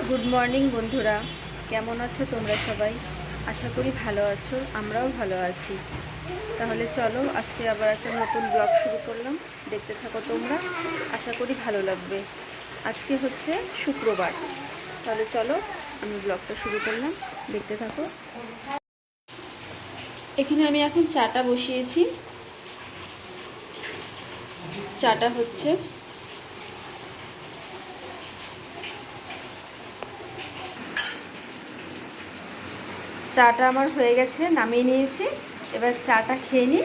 Good morning বন্ধুরা, কেমন আছো তোমরা সবাই? আশা করি ভালো আছো, আমরাও ভালো আছি। তাহলে চলো, আজকে আবার একটা নতুন ব্লগ শুরু করলাম, দেখতে থাকো তোমরা, আশা করি ভালো লাগবে। আজকে হচ্ছে শুক্রবার, তাহলে চলো আমি ব্লগটা শুরু করলাম, দেখতে থাকো। এখানে আমি এখন চাটা বসিয়েছি। চাটা হচ্ছে চাটা আমার হয়ে গেছে, নামিয়ে নিয়েছি। এবার চাটা খেয়ে নিই।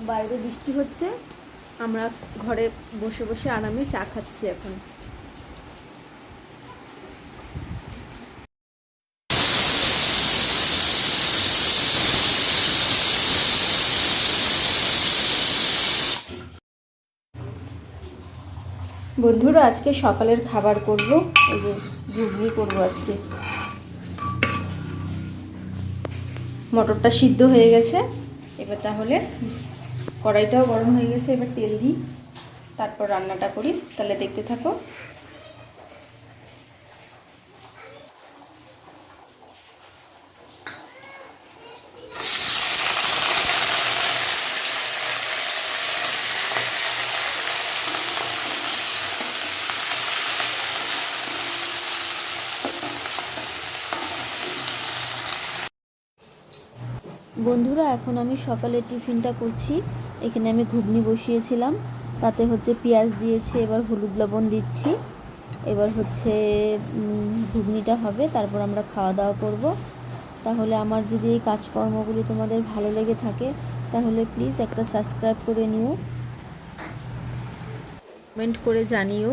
বাইরে বৃষ্টি হচ্ছে, আমরা ঘরে বসে বসে আরামে চা খাচ্ছি এখন। বন্ধুরা, আজকে সকালের খাবার করব, এই যে ঘুগনি করব আজকে। মটরটা সিদ্ধ হয়ে গেছে, এবার তাহলে কড়াইটাও গরম হয়ে গেছে, এবার তেল দিই, তারপর রান্নাটা করি। তাহলে দেখতে থাকো। বন্ধুরা, এখন আমি সকালের টিফিনটা করছি। এখানে আমি ঘুগনি বসিয়েছিলাম, তাতে হচ্ছে পেঁয়াজ দিয়েছি, এবার হলুদ লবণ দিচ্ছি। এবার হচ্ছে ঘুগনিটা হবে, তারপর আমরা খাওয়া দাওয়া করব। তাহলে আমার যদি এই কাজকর্মগুলি তোমাদের ভালো লেগে থাকে, তাহলে প্লিজ একটা সাবস্ক্রাইব করে নিও, কমেন্ট করে জানিও।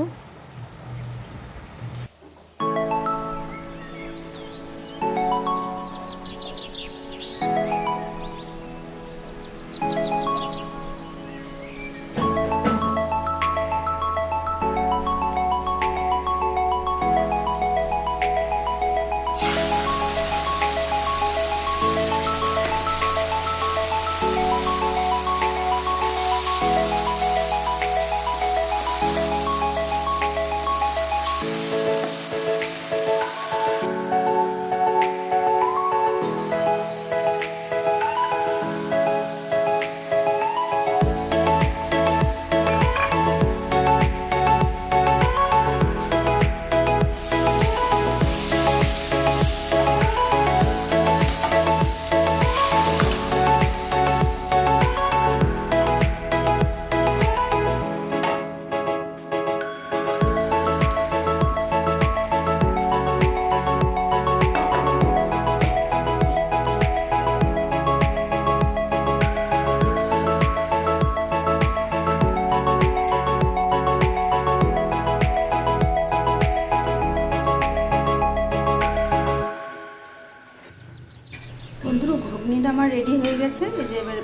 বন্ধুরা, ঘুগনিটা আমার রেডি হয়ে গেছে, এই যে এবার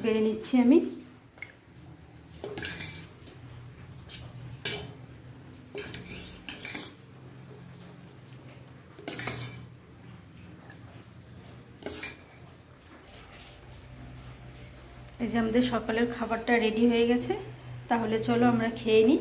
বেড়ে নিচ্ছি আমি। এই যে আমাদের সকালের খাবারটা রেডি হয়ে গেছে, তাহলে চলো আমরা খেয়ে নিই।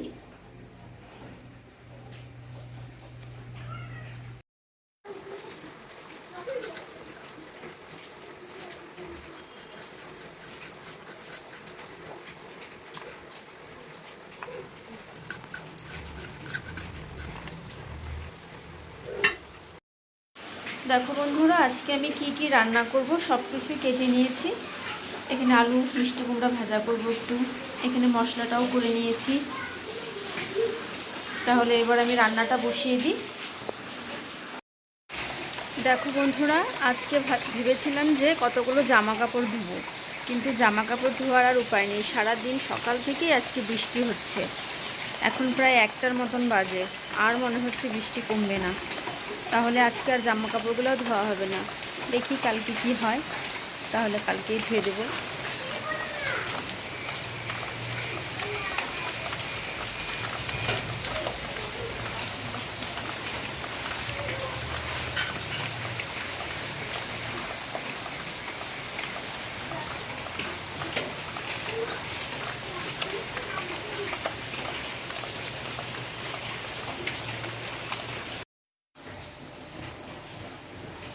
দেখো বন্ধুরা, আজকে আমি কি কি রান্না করব সব কিছুই কেটে নিয়েছি। এখানে আলু মিষ্টি কুমড়া ভাজা করব একটু, এখানে মশলাটাও করে নিয়েছি। তাহলে এবার আমি রান্নাটা বসিয়ে দিই। দেখো বন্ধুরা, আজকে ভেবেছিলাম যে কতগুলো জামা কাপড় ধুবো, কিন্তু জামা কাপড় ধোয়ার আর উপায় নেই। সারাদিন সকাল থেকেই আজকে বৃষ্টি হচ্ছে, এখন প্রায় 1টার মতন বাজে, আর মনে হচ্ছে বৃষ্টি কমবে না। তাহলে আজকে আর জামা কাপড়গুলো ধোয়া হবে না, দেখি কালকে কি হয়, তাহলে কালকেই ধুয়ে দেবো।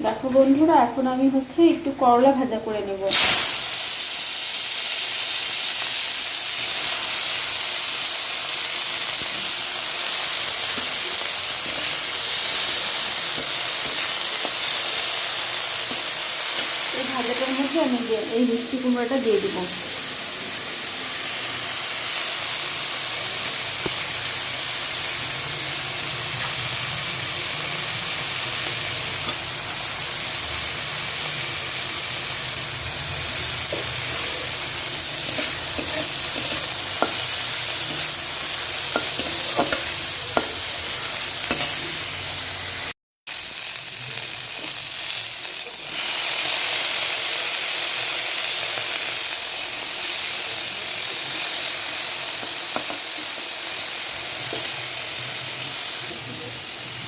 দেখো বন্ধুরা, এখন আমি হচ্ছে একটু করলা ভাজা করে নেব। এই ভাজাটার মধ্যে আমি এই মিষ্টি কুমড়াটা দিয়ে দেবো।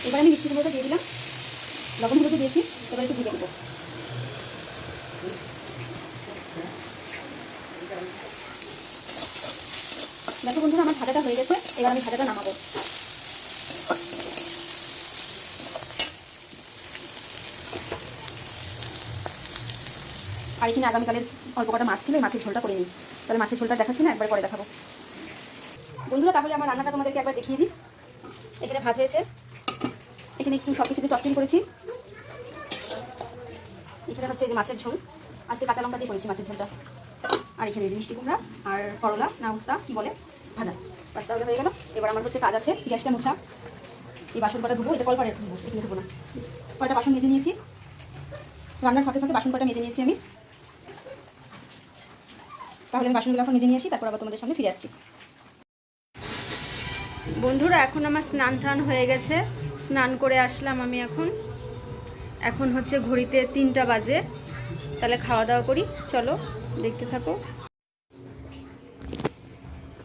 এবার আমি মিষ্টি কুমড়োটা দিয়ে দিলাম, লবণ হলুদ দিয়েছি, এবার একটু ঢেকে দেবো। দেখো বন্ধুরা, আমার ভাজাটা হয়ে গেছে, এবার আমি ভাজাটা নামাবো। আর এখানে আগামীকালের অল্প কটা মাছ ছিল, এই মাছের ঝোলটা করে নিই। তাহলে মাছের ঝোলটা দেখাচ্ছি না, একবার পরে দেখাবো। বন্ধুরা, তাহলে আমার রান্নাটা তোমাদেরকে একবার দেখিয়ে দিই। এখানে ভাত হয়েছে, এখানে একটু সব কিছুতে চটচড়ি করেছি, এখানে হচ্ছে এই যে মাছের ঝোল, আজকে কাঁচা লঙ্কা দিয়ে করেছি মাছের ঝোলটা, আর এখানে এই যে মিষ্টি কুমড়া আর করলা না উস্তা কি বলে ভাজা। বাস তাহলে হয়ে গেল। এবার আমার হচ্ছে কাজ আছে, গ্যাসটা মোছা, এই বাসন কটা ধুবো, এটা কল পারে ধুবো, এখানে ধুবো না। কয়টা বাসন মেজে নিয়েছি, রান্নার ফাঁকে ফাঁকে বাসন কটা মেজে নিয়েছি আমি। তাহলে আমি বাসনগুলো এখন মেজে নিয়ে আসি, তারপর আবার তোমাদের সামনে ফিরে আসছি। বন্ধুরা, এখন আমার স্নান টান হয়ে গেছে, স্নান করে আসলাম আমি। এখন হচ্ছে ঘড়িতে 3টা বাজে। তাহলে খাওয়া দাওয়া করি, চলো দেখতে থাকো।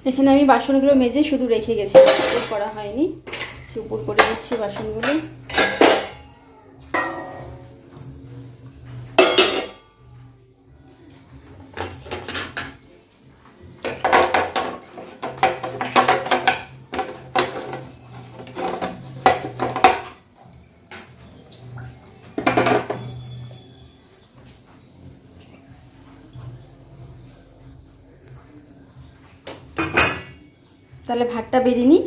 এখানে আমি বাসনগুলো মেজে শুধু রেখে গেছি, উপর করা হয়নি, উপর করে দিচ্ছি বাসনগুলো। তাহলে ভাতটা বেরিয়ে নিই।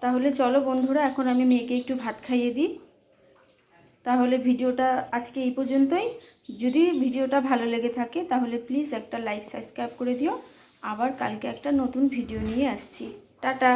তাহলে চলো বন্ধুরা, এখন আমি মেয়েকে একটু ভাত খাইয়ে দিই। তাহলে ভিডিওটা আজকে এই পর্যন্তই। যদি ভিডিওটা ভালো লেগে থাকে তাহলে প্লিজ একটা লাইক সাবস্ক্রাইব করে দিও। আবার কালকে একটা নতুন ভিডিও নিয়ে আসছি। টাটা।